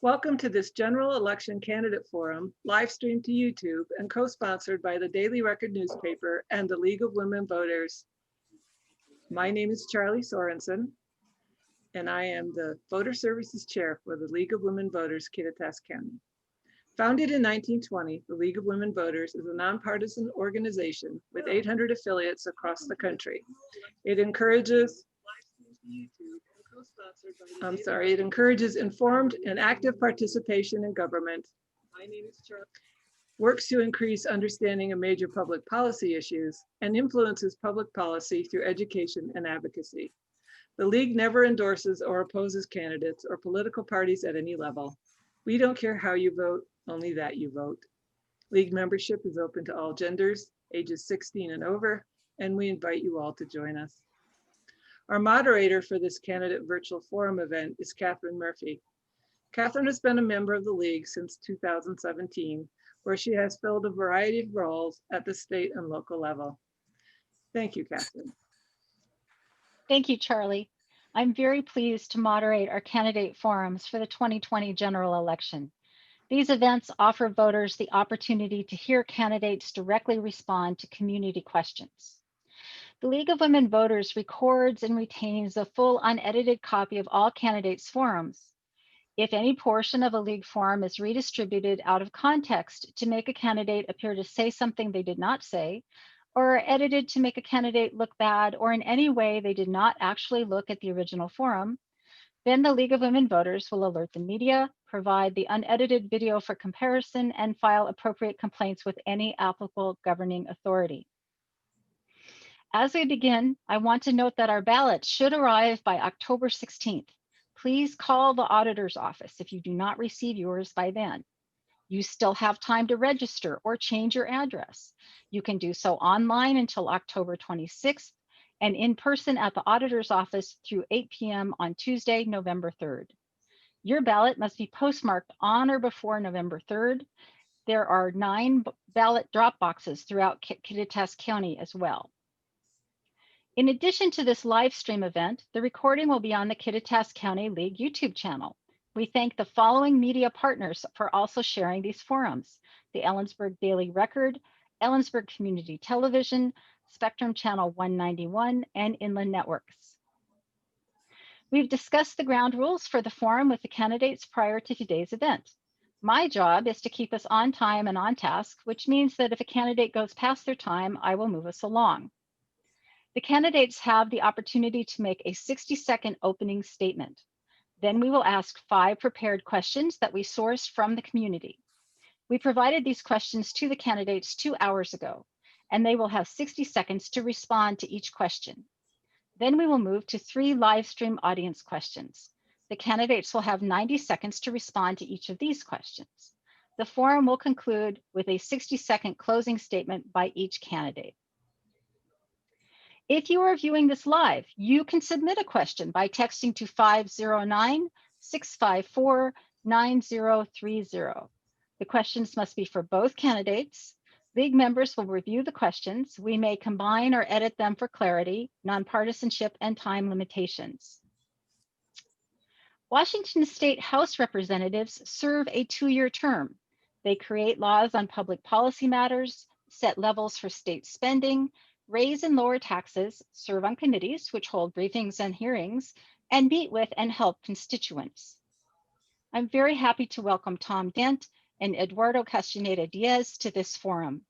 Welcome to this general election candidate forum, live streamed to YouTube and co-sponsored by the Daily Record newspaper and the League of Women Voters. My name is Charlie Sorensen, and I am the Voter Services Chair for the League of Women Voters, Kittitas County. Founded in 1920, the League of Women Voters is a nonpartisan organization with 800 affiliates across the country. It encourages informed and active participation in government. My name is Charlie. Works to increase understanding of major public policy issues and influences public policy through education and advocacy. The League never endorses or opposes candidates or political parties at any level. We don't care how you vote, only that you vote. League membership is open to all genders, ages 16 and over, and we invite you all to join us. Our moderator for this candidate virtual forum event is Catherine Murphy. Catherine has been a member of the League since 2017, where she has filled a variety of roles at the state and local level. Thank you, Catherine. Thank you, Charlie. I'm very pleased to moderate our candidate forums for the 2020 general election. These events offer voters the opportunity to hear candidates directly respond to community questions. The League of Women Voters records and retains a full unedited copy of all candidates' forums. If any portion of a League forum is redistributed out of context to make a candidate appear to say something they did not say, or edited to make a candidate look bad, or in any way they did not actually look at the original forum, then the League of Women Voters will alert the media, provide the unedited video for comparison, and file appropriate complaints with any applicable governing authority. As we begin, I want to note that our ballots should arrive by October 16th. Please call the auditor's office if you do not receive yours by then. You still have time to register or change your address. You can do so online until October 26th and in person at the auditor's office through 8 p.m. on Tuesday, November 3rd. Your ballot must be postmarked on or before November 3rd. There are 9 ballot drop boxes throughout Kittitas County as well. In addition to this live stream event, the recording will be on the Kittitas County League YouTube channel. We thank the following media partners for also sharing these forums: the Ellensburg Daily Record, Ellensburg Community Television, Spectrum Channel 191, and Inland Networks. We've discussed the ground rules for the forum with the candidates prior to today's event. My job is to keep us on time and on task, which means that if a candidate goes past their time, I will move us along. The candidates have the opportunity to make a 60-second opening statement. Then we will ask 5 prepared questions that we sourced from the community. We provided these questions to the candidates 2 hours ago, and they will have 60 seconds to respond to each question. Then we will move to 3 live stream audience questions. The candidates will have 90 seconds to respond to each of these questions. The forum will conclude with a 60-second closing statement by each candidate. If you are viewing this live, you can submit a question by texting to 509-654-9030. The questions must be for both candidates. League members will review the questions. We may combine or edit them for clarity, nonpartisanship, and time limitations. Washington State House representatives serve a 2-year term. They create laws on public policy matters, set levels for state spending, raise and lower taxes, serve on committees which hold briefings and hearings, and meet with and help constituents. I'm very happy to welcome Tom Dent and Eduardo Castañeda-Díaz to this forum.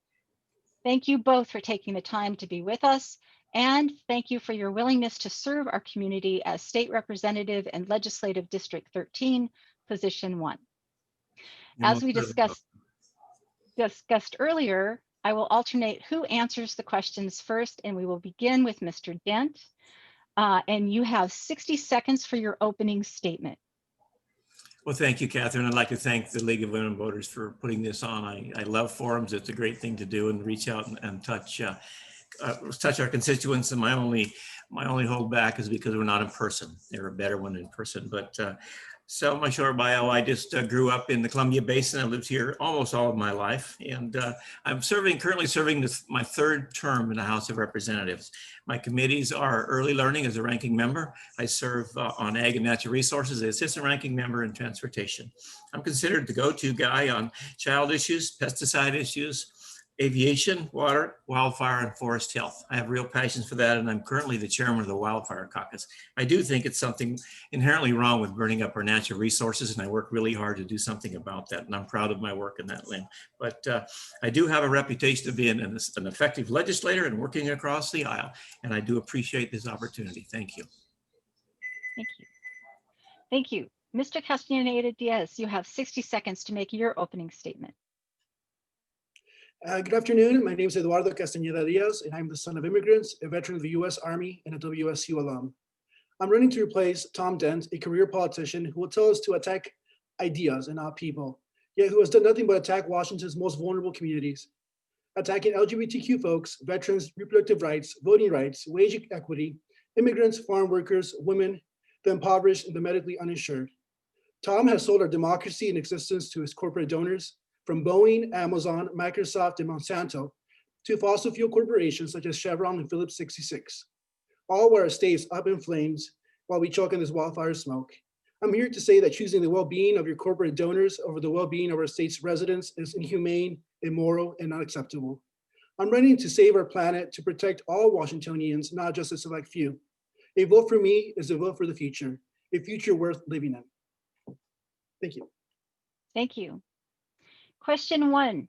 Thank you both for taking the time to be with us, and thank you for your willingness to serve our community as State Representative and Legislative District 13, Position 1. As we discussed earlier, I will alternate who answers the questions first, and we will begin with Mr. Dent. And you have 60 seconds for your opening statement. Well, thank you, Catherine. I'd like to thank the League of Women Voters for putting this on. I love forums. It's a great thing to do and reach out and touch our constituents. And my only holdback is because we're not in person. They're a better one in person. But So my short bio, I just grew up in the Columbia Basin. I lived here almost all of my life. And I'm currently serving my third term in the House of Representatives. My committees are early learning as a ranking member. I serve on ag and natural resources as assistant ranking member in transportation. I'm considered the go-to guy on child issues, pesticide issues, aviation, water, wildfire, and forest health. I have real passions for that, and I'm currently the chairman of the Wildfire Caucus. I do think it's something inherently wrong with burning up our natural resources, and I work really hard to do something about that, and I'm proud of my work in that lane. But I do have a reputation of being an effective legislator and working across the aisle, and I do appreciate this opportunity. Thank you. Thank you. Thank you. Mr. Castañeda-Díaz, you have 60 seconds to make your opening statement. Good afternoon. My name is Eduardo Castañeda-Díaz, and I'm the son of immigrants, a veteran of the U.S. Army, and a WSU alum. I'm running to replace Tom Dent, a career politician who will tell us to attack ideas and not people, yet who has done nothing but attack Washington's most vulnerable communities. Attacking LGBTQ folks, veterans, reproductive rights, voting rights, wage equity, immigrants, farm workers, women, the impoverished, and the medically uninsured. Tom has sold our democracy and existence to his corporate donors, from Boeing, Amazon, Microsoft, and Monsanto, to fossil fuel corporations such as Chevron and Phillips 66, all while our state's up in flames while we choke in this wildfire smoke. I'm here to say that choosing the well-being of your corporate donors over the well-being of our state's residents is inhumane, immoral, and unacceptable. I'm running to save our planet, to protect all Washingtonians, not just a select few. A vote for me is a vote for the future, a future worth living in. Thank you. Thank you. Question 1.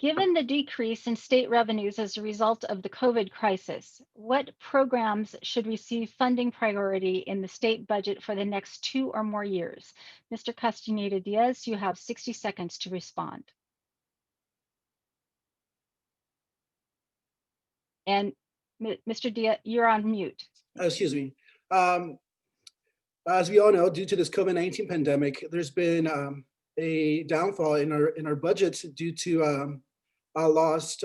Given the decrease in state revenues as a result of the COVID crisis, what programs should receive funding priority in the state budget for the next 2 or more years? Mr. Castañeda-Díaz, you have 60 seconds to respond. And Mr. Díaz, you're on mute. Excuse me. As we all know, due to this COVID-19 pandemic, there's been a downfall in our budgets due to lost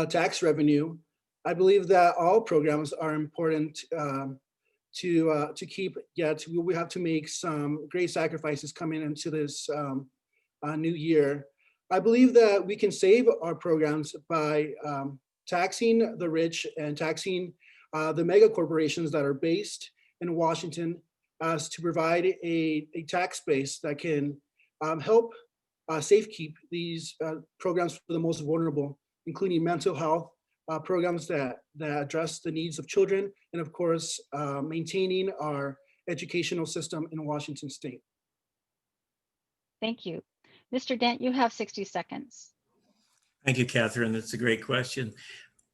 tax revenue. I believe that all programs are important to keep, yet we have to make some great sacrifices coming into this new year. I believe that we can save our programs by taxing the rich and taxing the mega corporations that are based in Washington, as to provide a tax base that can help safekeep these programs for the most vulnerable, including mental health programs that address the needs of children, and of course, maintaining our educational system in Washington state. Thank you. Mr. Dent, you have 60 seconds. Thank you, Catherine. That's a great question.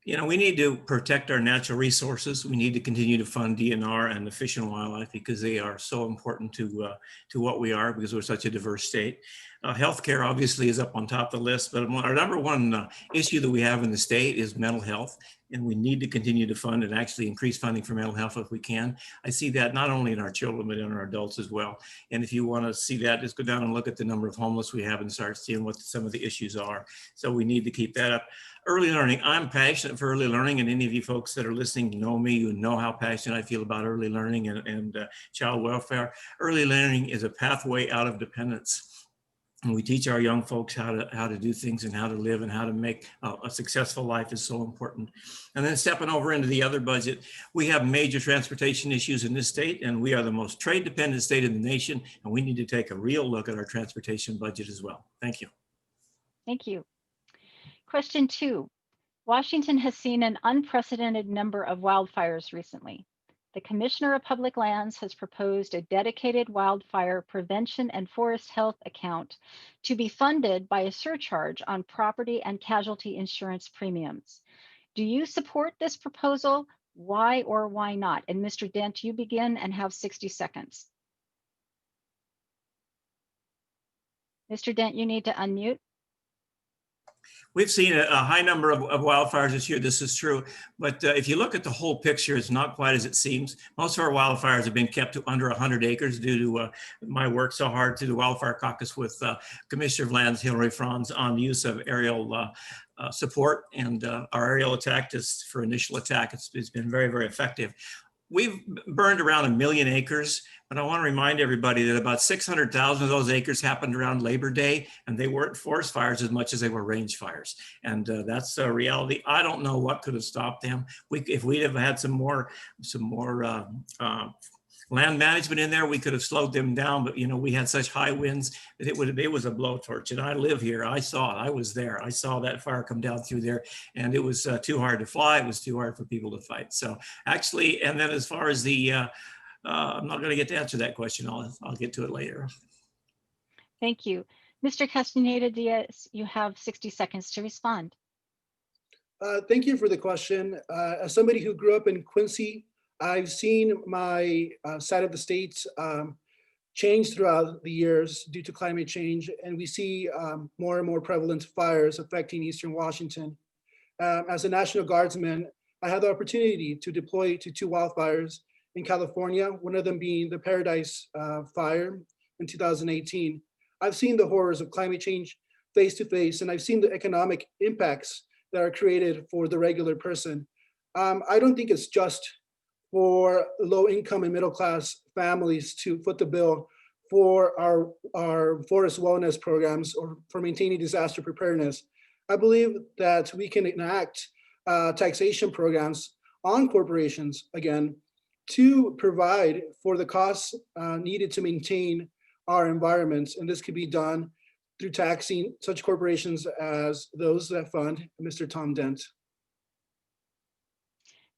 You know, we need to protect our natural resources. We need to continue to fund DNR and the fish and wildlife, because they are so important to what we are, because we're such a diverse state. Healthcare obviously is up on top of the list, but our number one issue that we have in the state is mental health, and we need to continue to fund and actually increase funding for mental health if we can. I see that not only in our children, but in our adults as well. And if you want to see that, just go down and look at the number of homeless we have and start seeing what some of the issues are. So we need to keep that up. Early learning, I'm passionate for early learning, and any of you folks that are listening know me, you know how passionate I feel about early learning and child welfare. Early learning is a pathway out of dependence. And we teach our young folks how to do things and how to live and how to make a successful life is so important. And then stepping over into the other budget, we have major transportation issues in this state, and we are the most trade dependent state in the nation, and we need to take a real look at our transportation budget as well. Thank you. Thank you. Question 2. Washington has seen an unprecedented number of wildfires recently. The Commissioner of Public Lands has proposed a dedicated wildfire prevention and forest health account to be funded by a surcharge on property and casualty insurance premiums. Do you support this proposal? Why or why not? And Mr. Dent, you begin and have 60 seconds. Mr. Dent, you need to unmute. We've seen a high number of wildfires this year. This is true. But if you look at the whole picture, it's not quite as it seems. Most of our wildfires have been kept to under 100 acres due to my work so hard through the Wildfire Caucus with Commissioner of Lands, Hillary Franz, on the use of aerial support. And our aerial attack just for initial attack, it's been very, very effective. We've burned around 1 million acres. But I want to remind everybody that about 600,000 of those acres happened around Labor Day, and they weren't forest fires as much as they were range fires. And that's a reality. I don't know what could have stopped them. If we'd have had some more land management in there, we could have slowed them down, but we had such high winds that it was a blowtorch. And I live here. I saw it. I was there. I saw that fire come down through there, and it was too hard to fly. It was too hard for people to fight. So actually, and then as far as the, I'm not going to get to answer that question. I'll get to it later. Thank you. Mr. Castañeda-Díaz, you have 60 seconds to respond. Thank you for the question. As somebody who grew up in Quincy, I've seen my side of the state change throughout the years due to climate change, and we see more and more prevalent fires affecting Eastern Washington. As a National Guardsman, I had the opportunity to deploy to 2 wildfires in California, one of them being the Paradise Fire in 2018. I've seen the horrors of climate change face to face, and I've seen the economic impacts that are created for the regular person. I don't think it's just for low income and middle class families to foot the bill for our forest wellness programs or for maintaining disaster preparedness. I believe that we can enact taxation programs on corporations, again, to provide for the costs needed to maintain our environments. And this could be done through taxing such corporations as those that fund Mr. Tom Dent.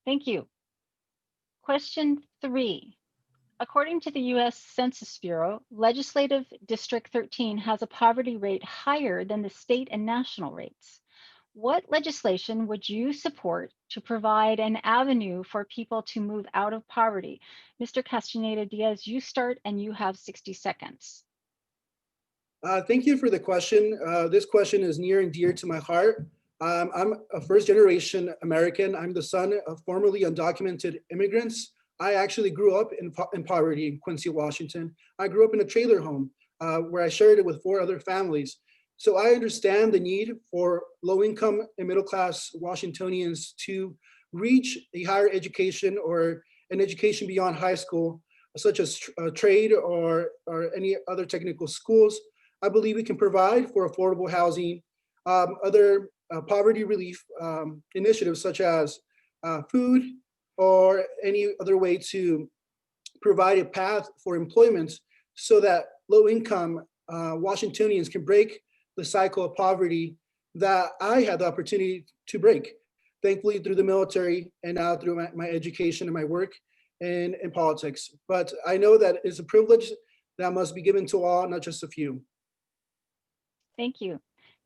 Thank you. Question 3. According to the U.S. Census Bureau, Legislative District 13 has a poverty rate higher than the state and national rates. What legislation would you support to provide an avenue for people to move out of poverty? Mr. Castañeda-Díaz, you start and you have 60 seconds. Thank you for the question. This question is near and dear to my heart. I'm a first-generation American. I'm the son of formerly undocumented immigrants. I actually grew up in poverty in Quincy, Washington. I grew up in a trailer home where I shared it with 4 other families. So I understand the need for low-income and middle-class Washingtonians to reach a higher education or an education beyond high school, such as trade or any other technical schools. I believe we can provide for affordable housing, other poverty relief initiatives such as food or any other way to provide a path for employment so that low-income Washingtonians can break the cycle of poverty that I had the opportunity to break, thankfully through the military and now through my education and my work in politics. But I know that it's a privilege that must be given to all, not just a few. Thank you.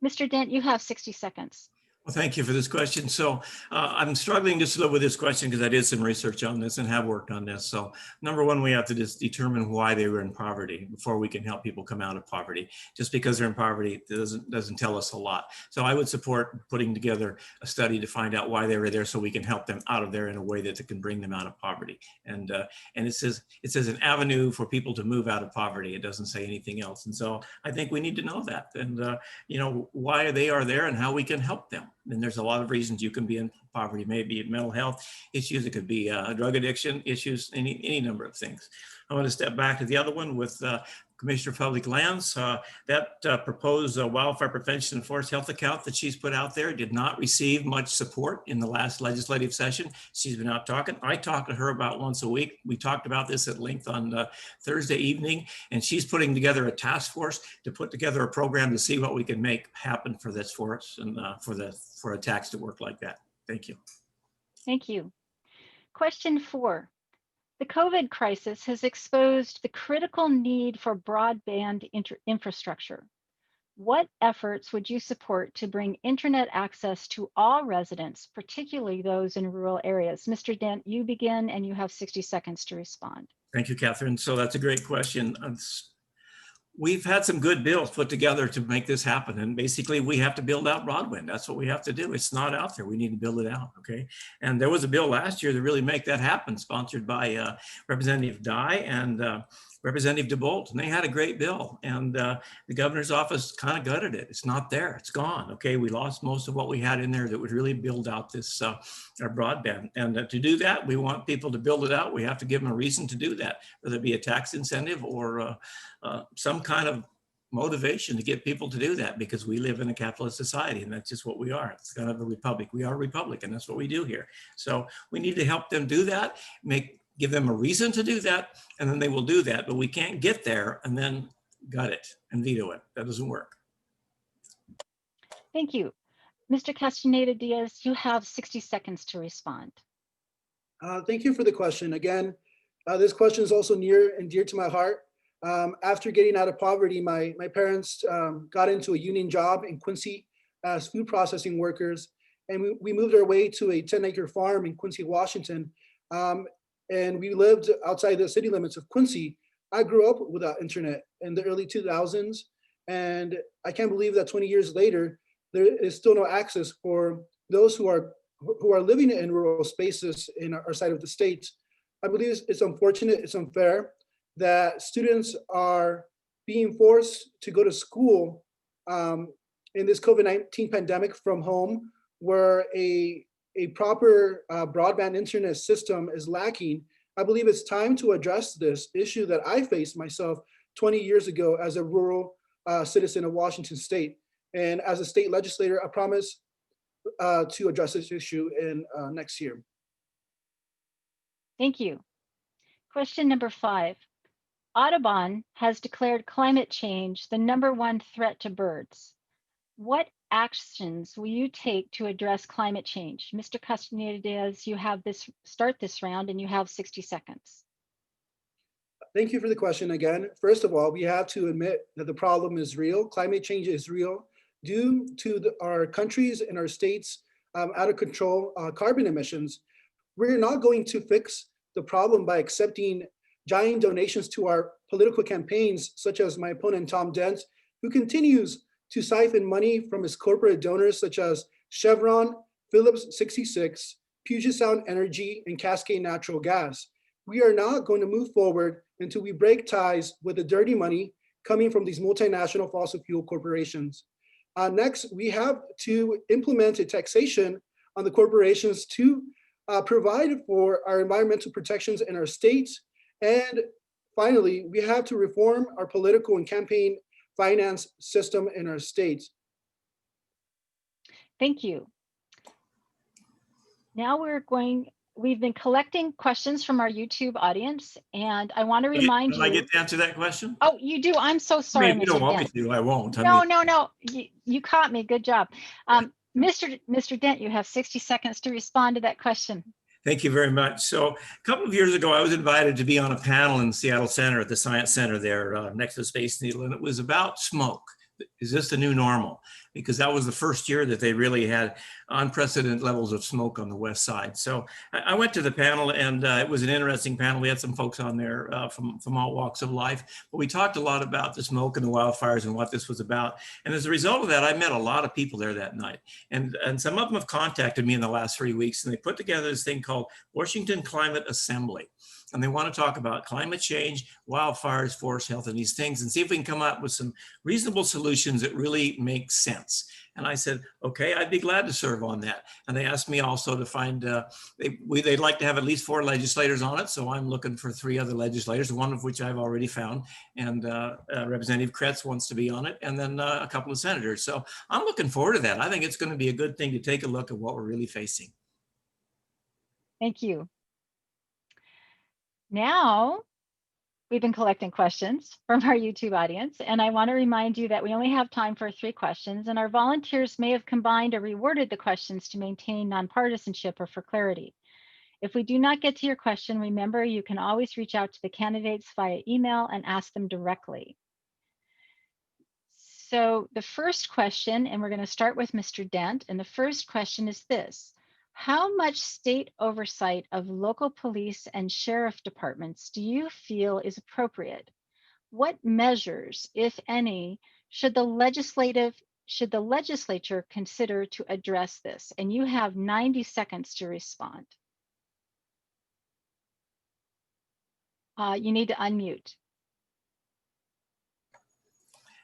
Mr. Dent, you have 60 seconds. Well, thank you for this question. So I'm struggling just a little with this question because I did some research on this and have worked on this. So number one, we have to just determine why they were in poverty before we can help people come out of poverty. Just because they're in poverty doesn't tell us a lot. So I would support putting together a study to find out why they were there so we can help them out of there in a way that can bring them out of poverty. And it says an avenue for people to move out of poverty. It doesn't say anything else. And so I think we need to know that and why they are there and how we can help them. And there's a lot of reasons you can be in poverty, maybe mental health issues, it could be drug addiction issues, any number of things. I want to step back to the other one with Commissioner of Public Lands. That proposed wildfire prevention and forest health account that she's put out there did not receive much support in the last legislative session. She's been out talking. I talk to her about once a week. We talked about this at length on Thursday evening, and she's putting together a task force to put together a program to see what we can make happen for this forest and for a tax to work like that. Thank you. Thank you. Question 4. The COVID crisis has exposed the critical need for broadband infrastructure. What efforts would you support to bring internet access to all residents, particularly those in rural areas? Mr. Dent, you begin and you have 60 seconds to respond. Thank you, Catherine. So that's a great question. We've had some good bills put together to make this happen. And basically we have to build out broadband. That's what we have to do. It's not out there. We need to build it out, okay? And there was a bill last year to really make that happen, sponsored by Representative Dye. And Representative DeBolt, and they had a great bill, and the governor's office kind of gutted it. It's not there, it's gone. Okay, we lost most of what we had in there that would really build out this our broadband. And to do that, we want people to build it out. We have to give them a reason to do that, whether it be a tax incentive or some kind of motivation to get people to do that, because we live in a capitalist society, and that's just what we are. It's kind of a republic. We are a republic, and that's what we do here. So we need to help them do that, give them a reason to do that, and then they will do that. But we can't get there and then gut it and veto it. That doesn't work. Thank you. Mr. Castañeda-Díaz, you have 60 seconds to respond. Thank you for the question. Again, this question is also near and dear to my heart. After getting out of poverty, my parents got into a union job in Quincy as food processing workers, and we moved our way to a 10-acre farm in Quincy, Washington. And we lived outside the city limits of Quincy. I grew up without internet in the early 2000s, and I can't believe that 20 years later, there is still no access for those who are living in rural spaces in our side of the state. I believe it's unfortunate, it's unfair that students are being forced to go to school in this COVID-19 pandemic from home, where a proper broadband internet system is lacking. I believe it's time to address this issue that I faced myself 20 years ago as a rural citizen of Washington State. And as a state legislator, I promise to address this issue in next year. Thank you. Question number 5. Audubon has declared climate change the #1 threat to birds. What actions will you take to address climate change? Mr. Castañeda-Díaz, you have start this round, and you have 60 seconds. Thank you for the question again. First of all, we have to admit that the problem is real. Climate change is real due to our countries and our states out of control carbon emissions. We're not going to fix the problem by accepting giant donations to our political campaigns, such as my opponent, Tom Dent, who continues to siphon money from his corporate donors, such as Chevron, Phillips 66, Puget Sound Energy, and Cascade Natural Gas. We are not going to move forward until we break ties with the dirty money coming from these multinational fossil fuel corporations. Next, we have to implement a taxation on the corporations to provide for our environmental protections in our states. And finally, we have to reform our political and campaign finance system in our states. Thank you. Now we've been collecting questions from our YouTube audience, and I want to remind you. I get to answer that question? Oh, you do? I'm so sorry, I mean, you don't want me to, I won't. No. You caught me, good job. Mr. Dent, you have 60 seconds to respond to that question. Thank you very much. So a couple of years ago, I was invited to be on a panel in Seattle Center at the Science Center there next to the Space Needle, and it was about smoke. Is this the new normal? Because that was the first year that they really had unprecedented levels of smoke on the west side. So I went to the panel, and it was an interesting panel. We had some folks on there from all walks of life, but we talked a lot about the smoke and the wildfires and what this was about. And as a result of that, I met a lot of people there that night. And some of them have contacted me in the last 3 weeks, and they put together this thing called Washington Climate Assembly. And they want to talk about climate change, wildfires, forest health, and these things, and see if we can come up with some reasonable solutions that really make sense. And I said, okay, I'd be glad to serve on that. And they asked me also to find, they'd like to have at least 4 legislators on it. So I'm looking for 3 other legislators, one of which I've already found. And Representative Kretz wants to be on it, and then a couple of senators. So I'm looking forward to that. I think it's going to be a good thing to take a look at what we're really facing. Thank you. Now, we've been collecting questions from our YouTube audience, and I want to remind you that we only have time for 3 questions, and our volunteers may have combined or reworded the questions to maintain nonpartisanship or for clarity. If we do not get to your question, remember you can always reach out to the candidates via email and ask them directly. So the first question, and we're going to start with Mr. Dent, and the first question is this. How much state oversight of local police and sheriff departments do you feel is appropriate? What measures, if any, should the legislature consider to address this? And you have 90 seconds to respond. You need to unmute.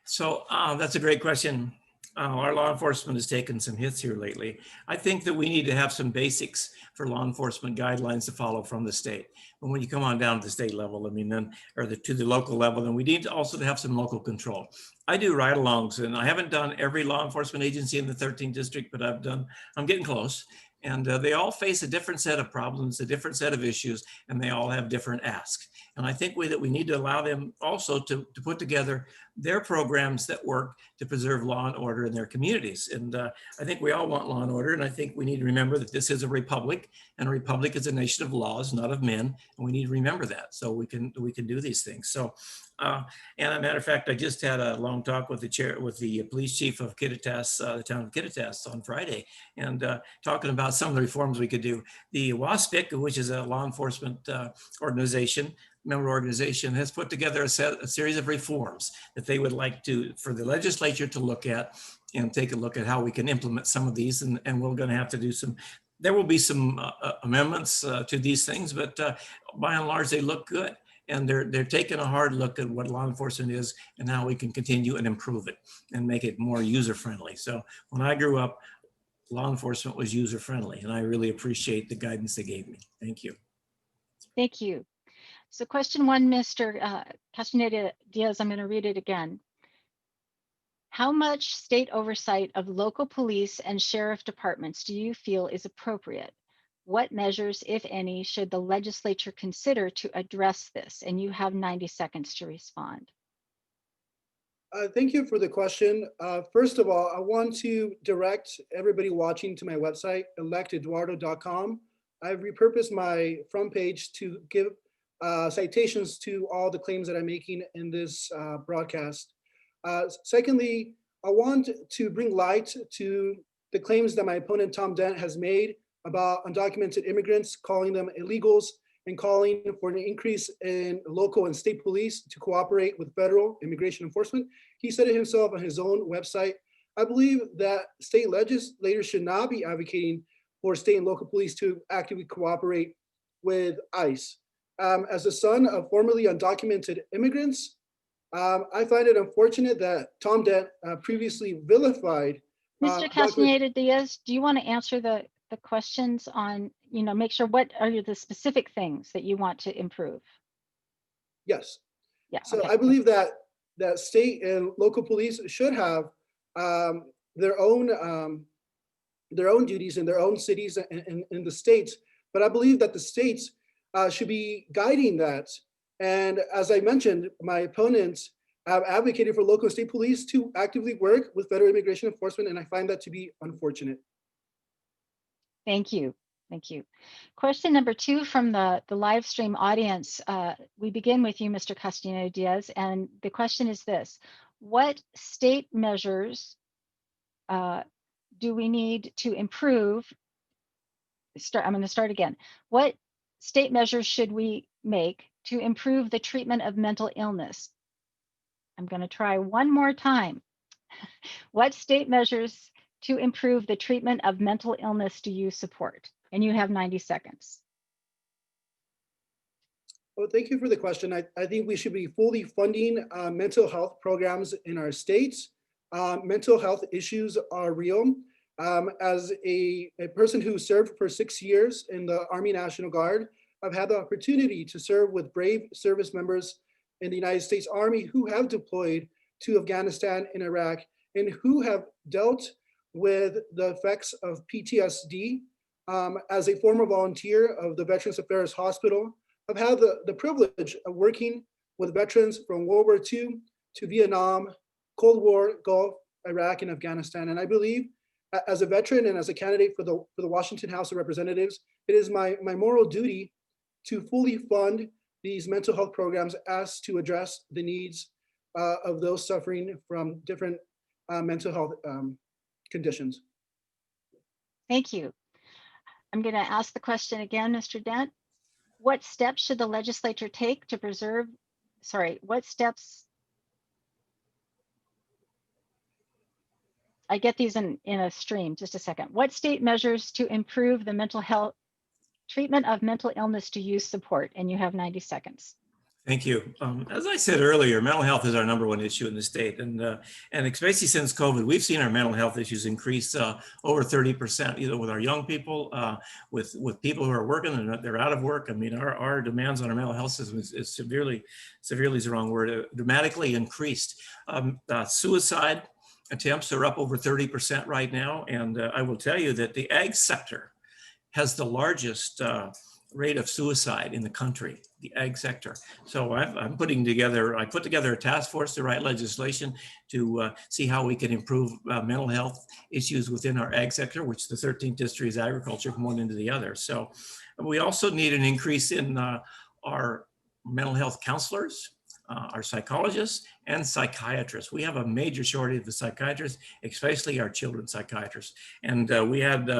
So that's a great question. Our law enforcement has taken some hits here lately. I think that we need to have some basics for law enforcement guidelines to follow from the state. But when you come on down to the state level, I mean, then, or to the local level, then we need to also have some local control. I do ride-alongs, and I haven't done every law enforcement agency in the 13th district, but I'm getting close. And they all face a different set of problems, a different set of issues, and they all have different asks. And I think that we need to allow them also to put together their programs that work to preserve law and order in their communities. And I think we all want law and order. And I think we need to remember that this is a republic, and a republic is a nation of laws, not of men. And we need to remember that so we can do these things. So, and as a matter of fact, I just had a long talk with the police chief of Kittitas, the town of Kittitas on Friday, and talking about some of the reforms we could do. The WASPIC, which is a law enforcement member organization, has put together a series of reforms that they would like for the legislature to look at and take a look at how we can implement some of these. And we're going to have to do there will be some amendments to these things, but by and large, they look good. And they're taking a hard look at what law enforcement is and how we can continue and improve it and make it more user-friendly. So when I grew up, law enforcement was user-friendly, and I really appreciate the guidance they gave me. Thank you. Thank you. So question one, Mr. Castañeda-Díaz, I'm going to read it again. How much state oversight of local police and sheriff departments do you feel is appropriate? What measures, if any, should the legislature consider to address this? And you have 90 seconds to respond. Thank you for the question. First of all, I want to direct everybody watching to my website, electeduardo.com. I've repurposed my front page to give citations to all the claims that I'm making in this broadcast. Secondly, I want to bring light to the claims that my opponent, Tom Dent, has made about undocumented immigrants, calling them illegals and calling for an increase in local and state police to cooperate with federal immigration enforcement. He said it himself on his own website. I believe that state legislators should not be advocating for state and local police to actively cooperate with ICE. As the son of formerly undocumented immigrants, I find it unfortunate that Tom Dent previously vilified. Mr. Castañeda-Díaz, do you want to answer the questions on, make sure what are the specific things that you want to improve? Yes. Yeah. So okay. I believe that state and local police should have their own duties in their own cities and in the states. But I believe that the states should be guiding that. And as I mentioned, my opponents have advocated for local and state police to actively work with federal immigration enforcement, and I find that to be unfortunate. Thank you. Thank you. Question number 2 from the live stream audience. We begin with you, Mr. Castañeda-Díaz, and the question is this: what state measures do we need to improve? I'm going to start again. What state measures should we make to improve the treatment of mental illness? I'm going to try one more time. What state measures to improve the treatment of mental illness do you support? And you have 90 seconds. Well, thank you for the question. I think we should be fully funding mental health programs in our states. Mental health issues are real. As a person who served for 6 years in the Army National Guard, I've had the opportunity to serve with brave service members in the United States Army who have deployed to Afghanistan and Iraq and who have dealt with the effects of PTSD. As a former volunteer of the Veterans Affairs Hospital, I've had the privilege of working with veterans from World War II to Vietnam, Cold War, Gulf, Iraq, and Afghanistan. And I believe as a veteran and as a candidate for the Washington House of Representatives, it is my moral duty to fully fund these mental health programs as to address the needs of those suffering from different mental health conditions. Thank you. I'm going to ask the question again, Mr. Dent. What steps should the legislature take to preserve, what steps, I get these in a stream, just a second. What state measures to improve the mental health treatment of mental illness do you support? And you have 90 seconds. Thank you. As I said earlier, mental health is our #1 issue in the state, and especially since COVID, we've seen our mental health issues increase over 30%, either with our young people, with people who are working and they're out of work. I mean, our demands on our mental health system is severely is the wrong word, dramatically increased. Suicide attempts are up over 30% right now, and I will tell you that the ag sector has the largest rate of suicide in the country, the ag sector. So I put together a task force to write legislation to see how we can improve mental health issues within our ag sector, which the 13th district is agriculture from one end to the other. So we also need an increase in our mental health counselors, our psychologists and psychiatrists. We have a major shortage of psychiatrists, especially our children's psychiatrists. And we had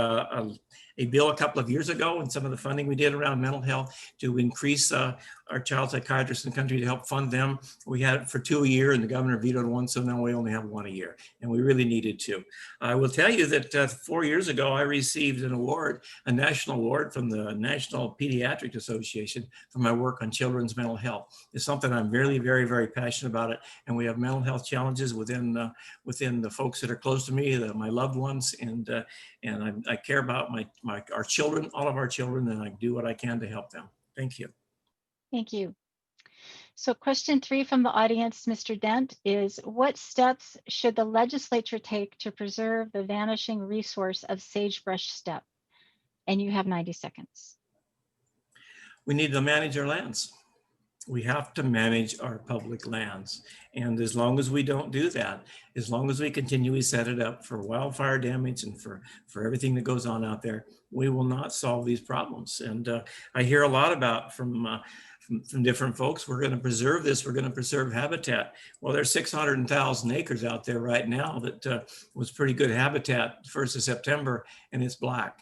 a bill a couple of years ago, and some of the funding we did around mental health to increase our child psychiatrists in the country to help fund them. We had it for 2 a year, and the governor vetoed one, so now we only have 1 a year, and we really needed to. I will tell you that 4 years ago, I received an award, a national award from the National Pediatric Association for my work on children's mental health. It's something I'm very, very, very passionate about it, and we have mental health challenges within the folks that are close to me, my loved ones, and I care about our children, all of our children, and I do what I can to help them. Thank you. Thank you. So question 3 from the audience, Mr. Dent, is what steps should the legislature take to preserve the vanishing resource of sagebrush steppe? And you have 90 seconds. We need to manage our lands. We have to manage our public lands. And as long as we don't do that, as long as we continually set it up for wildfire damage and for everything that goes on out there, we will not solve these problems. And I hear a lot about from different folks, we're going to preserve this, we're going to preserve habitat. Well, there's 600,000 acres out there right now that was pretty good habitat 1st of September, and it's black.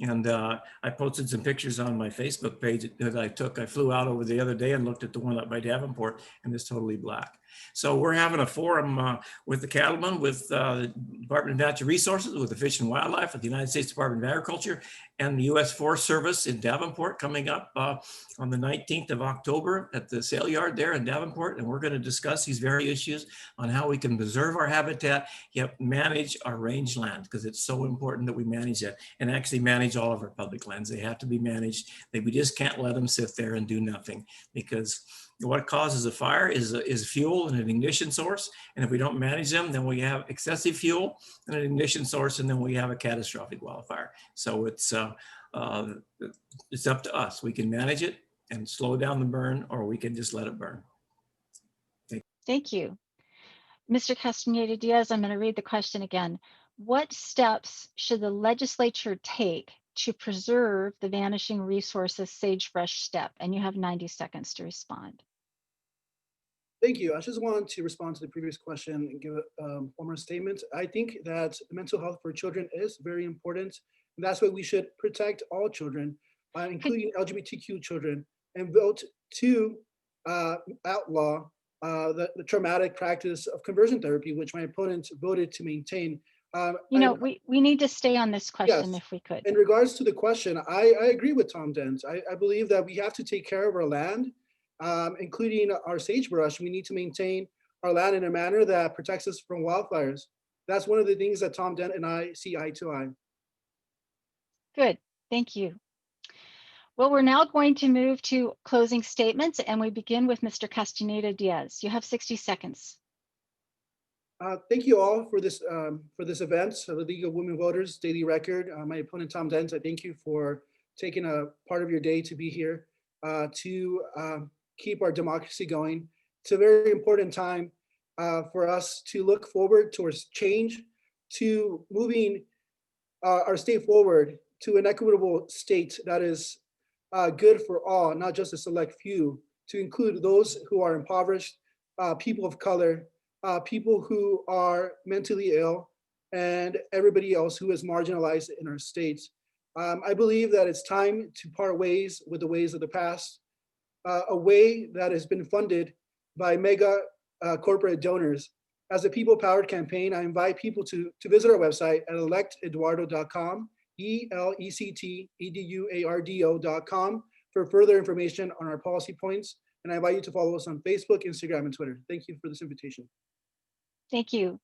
And I posted some pictures on my Facebook page that I took. I flew out over the other day and looked at the one up by Davenport, and it's totally black. So we're having a forum with the cattlemen, with the Department of Natural Resources, with the Fish and Wildlife, with the United States Department of Agriculture, and the U.S. Forest Service in Davenport coming up on the 19th of October at the sale yard there in Davenport. And we're going to discuss these very issues on how we can preserve our habitat, yet manage our rangeland, because it's so important that we manage that and actually manage all of our public lands. They have to be managed. We just can't let them sit there and do nothing, because what causes a fire is fuel and an ignition source. And if we don't manage them, then we have excessive fuel and an ignition source, and then we have a catastrophic wildfire. So it's up to us. We can manage it and slow down the burn, or we can just let it burn. Thank you. Mr. Castañeda-Díaz, I'm going to read the question again. What steps should the legislature take to preserve the vanishing resource of sagebrush steppe? And you have 90 seconds to respond. Thank you. I just wanted to respond to the previous question and give one more statement. I think that mental health for children is very important. And that's why we should protect all children, including LGBTQ children, and vote to outlaw the traumatic practice of conversion therapy, which my opponent voted to maintain. We need to stay on this question, yes, if we could. In regards to the question, I agree with Tom Dent. I believe that we have to take care of our land, including our sagebrush. We need to maintain our land in a manner that protects us from wildfires. That's one of the things that Tom Dent and I see eye to eye. Good, thank you. Well, we're now going to move to closing statements, and we begin with Mr. Castañeda-Díaz. You have 60 seconds. Thank you all for this event, the League of Women Voters Daily Record. My opponent, Tom Dent, I thank you for taking a part of your day to be here to keep our democracy going. It's a very important time for us to look forward towards change, to moving our state forward to an equitable state that is good for all, not just a select few, to include those who are impoverished, people of color, people who are mentally ill, and everybody else who is marginalized in our states. I believe that it's time to part ways with the ways of the past, a way that has been funded by mega corporate donors. As a people-powered campaign, I invite people to visit our website at electeduardo.com, electeduardo.com, for further information on our policy points and I invite you to follow us on Facebook, Instagram, and Twitter. Thank you for this invitation. Thank you.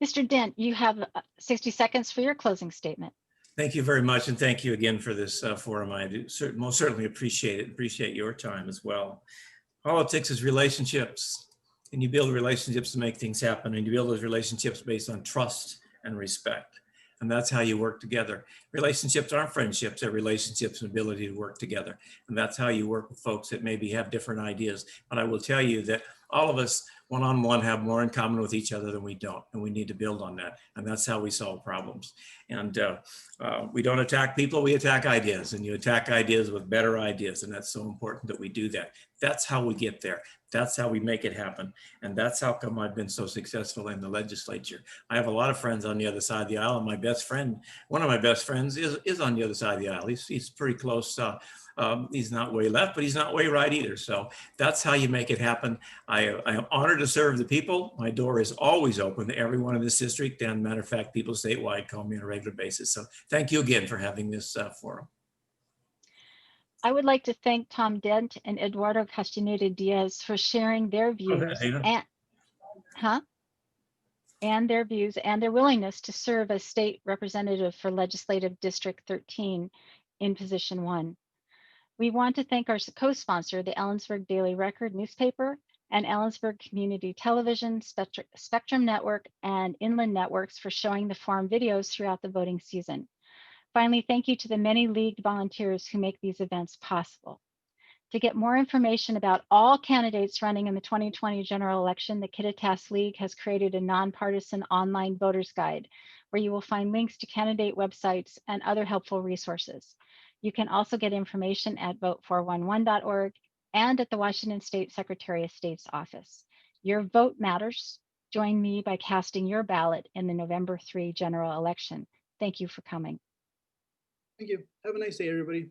Mr. Dent, you have 60 seconds for your closing statement. Thank you very much, and thank you again for this forum. I do most certainly appreciate it. Appreciate your time as well. Politics is relationships, and you build relationships to make things happen, and you build those relationships based on trust and respect, and that's how you work together. Relationships aren't friendships; they're relationships and ability to work together, and that's how you work with folks that maybe have different ideas. But I will tell you that all of us one-on-one have more in common with each other than we don't, and we need to build on that, and that's how we solve problems. And we don't attack people, we attack ideas, and you attack ideas with better ideas, and that's so important that we do that. That's how we get there. That's how we make it happen, and that's how come I've been so successful in the legislature. I have a lot of friends on the other side of the aisle, and my best friend, one of my best friends is on the other side of the aisle. He's pretty close. He's not way left, but he's not way right either. So that's how you make it happen. I am honored to serve the people. My door is always open to everyone in this district. And matter of fact, people statewide call me on a regular basis. So thank you again for having this forum. I would like to thank Tom Dent and Eduardo Castañeda-Díaz for sharing their views and their willingness to serve as state representative for Legislative District 13 in Position 1. We want to thank our co-sponsor, the Ellensburg Daily Record newspaper, and Ellensburg Community Television, Spectrum Network, and Inland Networks for showing the forum videos throughout the voting season. Finally, thank you to the many league volunteers who make these events possible. To get more information about all candidates running in the 2020 general election, the Kittitas League has created a nonpartisan online voters guide where you will find links to candidate websites and other helpful resources. You can also get information at vote411.org and at the Washington State Secretary of State's office. Your vote matters. Join me by casting your ballot in the November 3 general election. Thank you for coming. Thank you. Have a nice day, everybody.